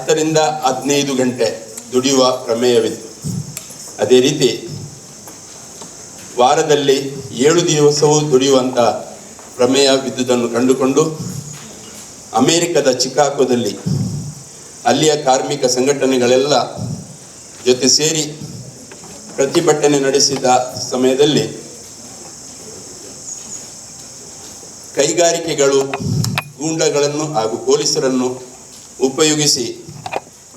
10ರಿಂದ 15 ಗಂಟೆ ದುಡಿಯುವ ಪ್ರಮೇಯವಿತ್ತು. ಅದೇ ರೀತಿ ವಾರದಲ್ಲಿ 7 ದಿವಸವೂ ದುಡಿಯುವಂಥ ಪ್ರಮೇಯವಿದ್ದುದನ್ನು ಕಂಡುಕೊಂಡು ಅಮೇರಿಕದ ಚಿಕಾಗೋದಲ್ಲಿ ಅಲ್ಲಿಯ ಕಾರ್ಮಿಕ ಸಂಘಟನೆಗಳೆಲ್ಲ ಜೊತೆ ಸೇರಿ ಪ್ರತಿಭಟನೆ ನಡೆಸಿದ ಸಮಯದಲ್ಲಿ ಕೈಗಾರಿಕೆಗಳು ಗೂಂಡಗಳನ್ನು ಹಾಗೂ ಪೊಲೀಸರನ್ನು ಉಪಯೋಗಿಸಿ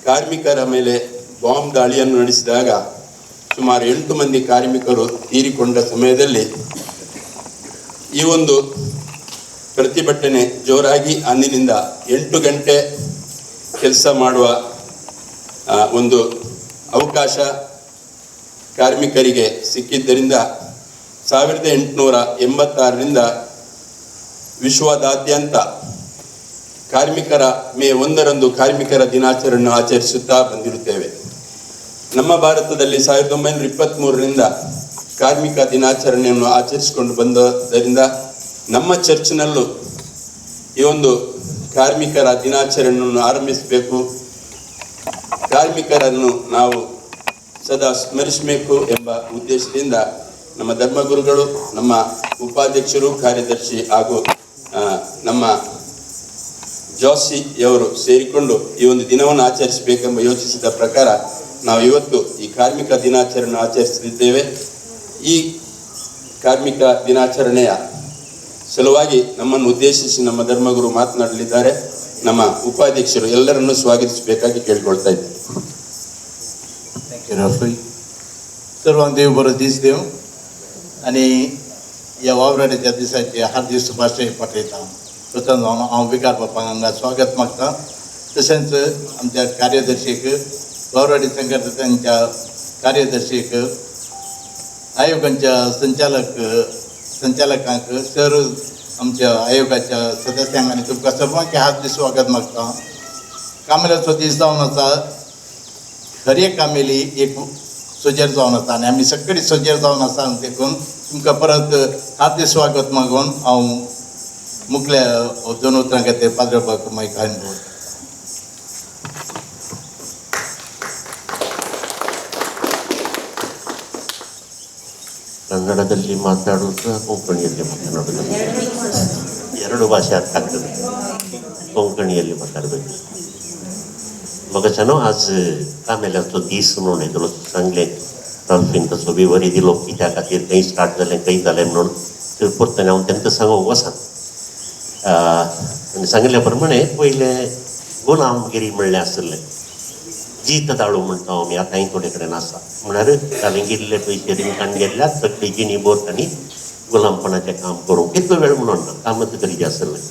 ಕಾರ್ಮಿಕರ ಮೇಲೆ ಬಾಂಬ್ ದಾಳಿಯನ್ನು ನಡೆಸಿದಾಗ ಸುಮಾರು 8 ಮಂದಿ ಕಾರ್ಮಿಕರು ತೀರಿಕೊಂಡ ಸಮಯದಲ್ಲಿ ಈ ಒಂದು ಪ್ರತಿಭಟನೆ ಜೋರಾಗಿ ಅಂದಿನಿಂದ 8 ಗಂಟೆ ಕೆಲಸ ಮಾಡುವ ಒಂದು ಅವಕಾಶ ಕಾರ್ಮಿಕರಿಗೆ ಸಿಕ್ಕಿದ್ದರಿಂದ 1886ರಿಂದ ವಿಶ್ವದಾದ್ಯಂತ ಕಾರ್ಮಿಕರ ಮೇ 1ರಂದು ಕಾರ್ಮಿಕರ ದಿನಾಚರಣೆಯನ್ನು ಆಚರಿಸುತ್ತಾ ಬಂದಿರುತ್ತೇವೆ. ನಮ್ಮ ಭಾರತದಲ್ಲಿ 1923ರಿಂದ ಕಾರ್ಮಿಕ ದಿನಾಚರಣೆಯನ್ನು ಆಚರಿಸಿಕೊಂಡು ಬಂದದ್ದರಿಂದ ನಮ್ಮ ಚರ್ಚ್ನಲ್ಲೂ ಈ ಒಂದು ಕಾರ್ಮಿಕರ ದಿನಾಚರಣೆಯನ್ನು ಆರಂಭಿಸಬೇಕು, ಕಾರ್ಮಿಕರನ್ನು ನಾವು ಸದಾ ಸ್ಮರಿಸಬೇಕು ಎಂಬ ಉದ್ದೇಶದಿಂದ ನಮ್ಮ ಧರ್ಮಗುರುಗಳು, ನಮ್ಮ ಉಪಾಧ್ಯಕ್ಷರು, ಕಾರ್ಯದರ್ಶಿ ಹಾಗೂ ನಮ್ಮ ಜೋಶಿಯವರು ಸೇರಿಕೊಂಡು ಈ ಒಂದು ದಿನವನ್ನು ಆಚರಿಸಬೇಕೆಂಬ ಯೋಚಿಸಿದ ಪ್ರಕಾರ ನಾವು ಇವತ್ತು ಈ ಕಾರ್ಮಿಕ ದಿನಾಚರಣೆ ಆಚರಿಸಲಿದ್ದೇವೆ. ಈ ಕಾರ್ಮಿಕ ದಿನಾಚರಣೆಯ ಸಲುವಾಗಿ ನಮ್ಮನ್ನು ಉದ್ದೇಶಿಸಿ ನಮ್ಮ ಧರ್ಮಗುರು ಮಾತನಾಡಲಿದ್ದಾರೆ. ನಮ್ಮ ಉಪಾಧ್ಯಕ್ಷರು ಎಲ್ಲರನ್ನೂ ಸ್ವಾಗತಿಸಬೇಕಾಗಿ ಕೇಳಿಕೊಳ್ತಾ ಇದ್ದೇವೆ. सर्वांक देव बरो दीस देव आणि ह्या वावराड्याच्या दिसाचे हार्दिक शुभाशय पाठयता. प्रथम हांव विकार बापाक हांगा स्वागत मागता. तशेंच आमच्या कार्यदर्शीक, वावराडी संघटनांच्या कार्यदर्शीक, आयोगांच्या संचालकांक, सर्व आमच्या आयोगाच्या सदस्यांक आनी तुमकां सर्वांक हार्दिक स्वागत मागता. कामेलाचो दीस जावन आसा. हर एक कामेली एक सोजेर जावन आसा आनी आमी सगळीं सोजेर जावन आसा. देखून तुमकां परत हार्दिक स्वागत मागून हांव मुखल्या 2 उतरां खातीर पाद्रबाक मागीर घालून दवरतां. ಕನ್ನಡದಲ್ಲಿ ಮಾತಾಡೋದು, ಕೊಂಕಣಿಯಲ್ಲಿ ಮಾತನಾಡೋದು, 2 ಭಾಷೆ ಅರ್ಥ ಆಗ್ತದೆ. ಕೊಂಕಣಿಯಲ್ಲಿ ಮಾತಾಡಬೇಕು. मगाच्यानं आज कामेल्याचो दीस म्हणून येतलो सांगले रॉल्फीन तसो बी वरी दिलो कित्या खातीर खंय स्टार्ट जालें खंय जालें म्हणून थंय परतून हांव तेंकां सांगूंक वचना. आनी सांगल्या प्रमाणे पयलें गुलामगिरी म्हणलें आसलें, जीत दाळू म्हणटा आमी, आतांय थोडे कडेन आसा. म्हळ्यार हांवें गेल्ले पयशे रिंकान गेल्ल्या सगळी जिनी बोर्तांनी गुलामपणाचें काम करूंक कितलो वेळ म्हणून ना, कामच गरजे आसलें.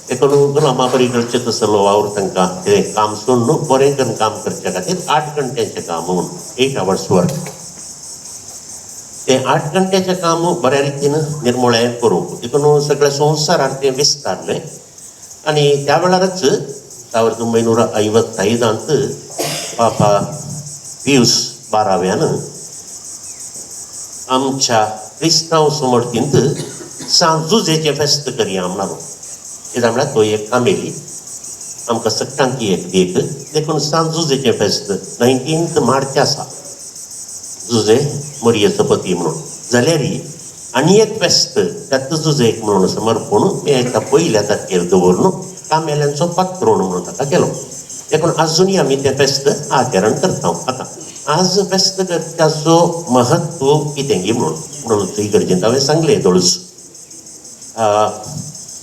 देखून गुलामा बरी करचें तसलो वावर तांकां तें काम सोडून बरें करून काम करचे खातीर 8 घंट्याचें काम म्हणून 8 hours वर्क. तें 8 घंट्याचें काम बऱ्या रितीन निर्मळें करूंक देखून सगळ्या संवसाराक तें विस्तारलें. आनी त्या वेळारच 1955 पापा पियूस 12व्यान आमच्या क्रिस्तांव समर्थींत सांजुजेचें फेस्त करया म्हणलो. कित्याक म्हळ्यार तो एक कामेली आमकां सट्टांकी एक देख. देखून सांजुजेचें फेस्त 19 मार्च आसा, जुजे मोरयेचो पती म्हणून. जाल्यार आनी एक फेस्त त्यात जुजेक म्हणून समर्पण मेळटा पयल्या तारखेर दवरून कामेल्यांचो पात्रोण म्हणून ताका केलो. देखून आजुनूय आमी तें फेस्त आचरण करता. आतां आज फेस्त करच्याचो महत्व कितें गी म्हणून इगर्जेंत हांवें सांगलें दोळस.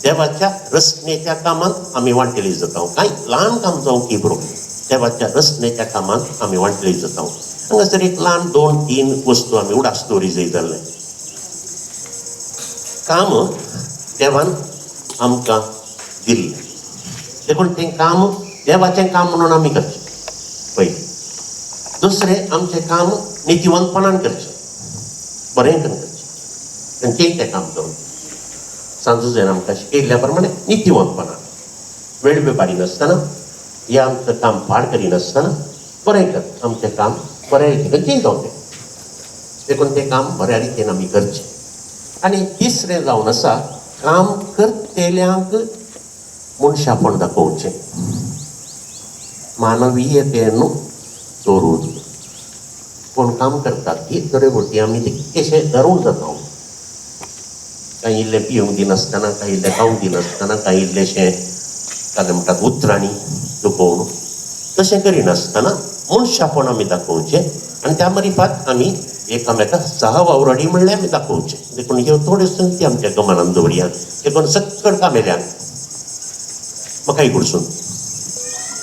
देवाच्या रचनेच्या कामांत आमी वांटेली जाता. कांय ल्हान काम जावं की बरो, देवाच्या रचनेच्या कामांत आमी वांटेली जाता. हांगासर एक ल्हान 2-3 वस्तू आमी उडास दवरी जाय जाल्ले. काम देवान आमकां दिल्लें, देखून तें काम देवाचें काम म्हणून आमी करचें पयलीं. दुसरें आमचें काम नितीवंतपणान करचें, बरें करून करचें. खंयचेंय तें काम जावं. सांजुजेन आमकां शिकयल्ल्या प्रमाणे नितीवंतपणान, वेळ बेपारी नासतना, हें आमचें काम पाड करिनासतना बरें कर. आमचें काम बऱ्या रितीन खंयचेंय जावं तें. देखून तें काम बऱ्या रितीन आमी करचें. आनी तिसरें जावन आसा काम करतेल्यांक मनशापण दाखोवचें. मानवीयतेಯನ್ನು तोरुವುದು. कोण काम करतात की तरेभोवती आम्ही तितकेशे धरून जाता. काही इल्ले पिवंक दिनासतना, काही इल्ले खावंक दिनासतना, काही इल्लेशे काय म्हणटात उतराणी दुखोवन तशें करिनासतना मनशापण आमी दाखोवचें आनी त्या मरिफात आमी एकामेकाक सहवावरडी म्हणलें आमी दाखोवचें. देखून ह्यो थोड्यो संगती आमच्या गमनान दवरया. देखून सकट कामेल्यांक म्हाका कडसून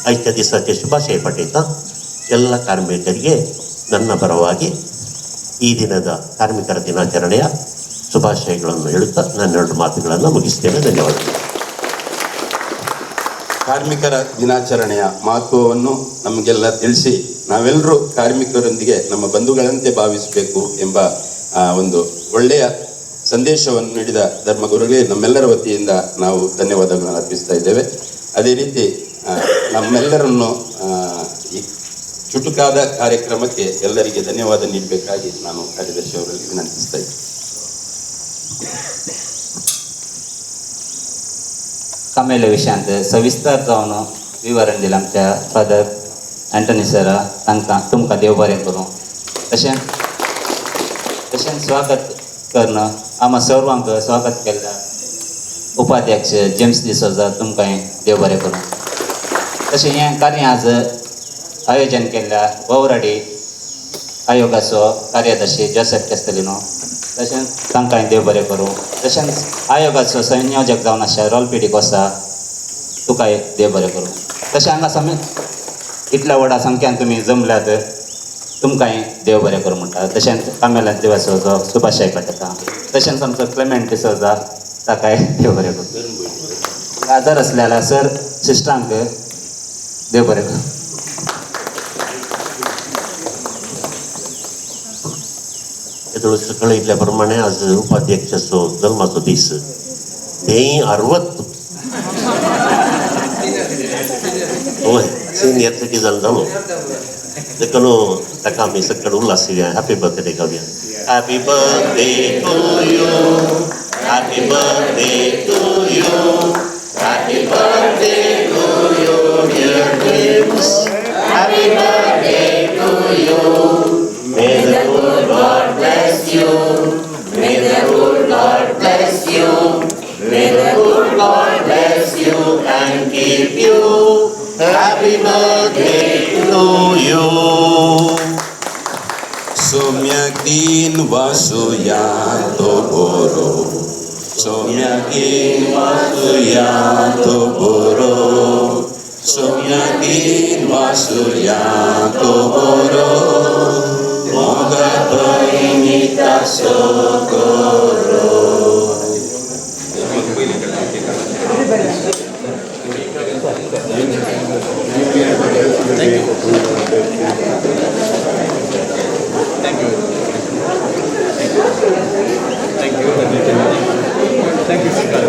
आयच्या दिसाचे ಶುಭಾಶಯ ಪಠೇತಾ. ಎಲ್ಲ ಕಾರ್ಮಿಕರಿಗೆ ನನ್ನ ಪರವಾಗಿ ಈ ದಿನದ ಕಾರ್ಮಿಕರ ದಿನಾಚರಣೆಯ ಶುಭಾಶಯಗಳನ್ನು ಹೇಳುತ್ತಾ ನನ್ನ 2 ಮಾತುಗಳನ್ನು ಮುಗಿಸ್ತೇನೆ. ಧನ್ಯವಾದಗಳು. ಕಾರ್ಮಿಕರ ದಿನಾಚರಣೆಯ ಮಹತ್ವವನ್ನು ನಮಗೆಲ್ಲ ತಿಳಿಸಿ ನಾವೆಲ್ಲರೂ ಕಾರ್ಮಿಕರೊಂದಿಗೆ ನಮ್ಮ ಬಂಧುಗಳಂತೆ ಭಾವಿಸಬೇಕು ಎಂಬ ಒಂದು ಒಳ್ಳೆಯ ಸಂದೇಶವನ್ನು ನೀಡಿದ ಧರ್ಮಗುರುಗಳಿಗೆ ನಮ್ಮೆಲ್ಲರ ವತಿಯಿಂದ ನಾವು ಧನ್ಯವಾದಗಳನ್ನು ಅರ್ಪಿಸ್ತಾ ಇದ್ದೇವೆ. ಅದೇ ರೀತಿ ನಮ್ಮೆಲ್ಲರನ್ನು ಈ ಚುಟುಕಾದ ಕಾರ್ಯಕ್ರಮಕ್ಕೆ ಎಲ್ಲರಿಗೆ ಧನ್ಯವಾದ ನೀಡಬೇಕಾಗಿ ನಾನು ಕಾರ್ಯದರ್ಶಿ ಅವರಲ್ಲಿ ವಿನಂತಿಸ್ತಾ ಇದ್ದೇನೆ. कामेल्या विशयांत सविस्तर जावन विवरण दिलें आमच्या फादर एंटनी सरा. तुमकां देव बरें करूं. तशेंच स्वागत करणं आम्हा सर्वांक स्वागत केल्ल्या उपाध्यक्ष जेम्स डिसोजा तुमकांय देव बरें करूं. तशें हें कार्य आज आयोजन केल्ल्या ववराडी आयोगाचो कार्यदर्शी जोसेफ केस्तेलिनो तशेंच तांकांय देव बरें करूं. तशेंच आयोगाचो संयोजक जावन आसा रोलपिडी कोसा तुकाय देव बरें करूं. तशें हांगा इतल्या व्हडा संख्यान तुमी जमल्यात तुमकांय देव बरें करूं म्हणटा. तशेंच कामेल्या देवाचो शुभाशय पठयता. तशेंच आमचो क्लेमेंट डिसोजा ताकाय देव बरें करूं. आजार आसलेल्या सर सिस्टरांक देव बरें करूं. येदोळ कळयिल्ल्या आज उपाध्यक्षाचो जल्माचो दीस. तेय 60 होय सिनियर सिटीजन जालो. देखून ताका आमी सकट उल्हास दिवया. हॅपी बर्थडे गावया. Happy birthday to you. Happy birthday to you. Happy birthday to you dear James. Happy birthday to you. May the good God bless you. May the good God bless you. May the good God bless you and keep you. Happy birthday to you. Somyakin vasuyanto boro. Somyakin vasuyanto boro. Somyakin vasuyanto boro. Moga paimita sokoro. Thank you.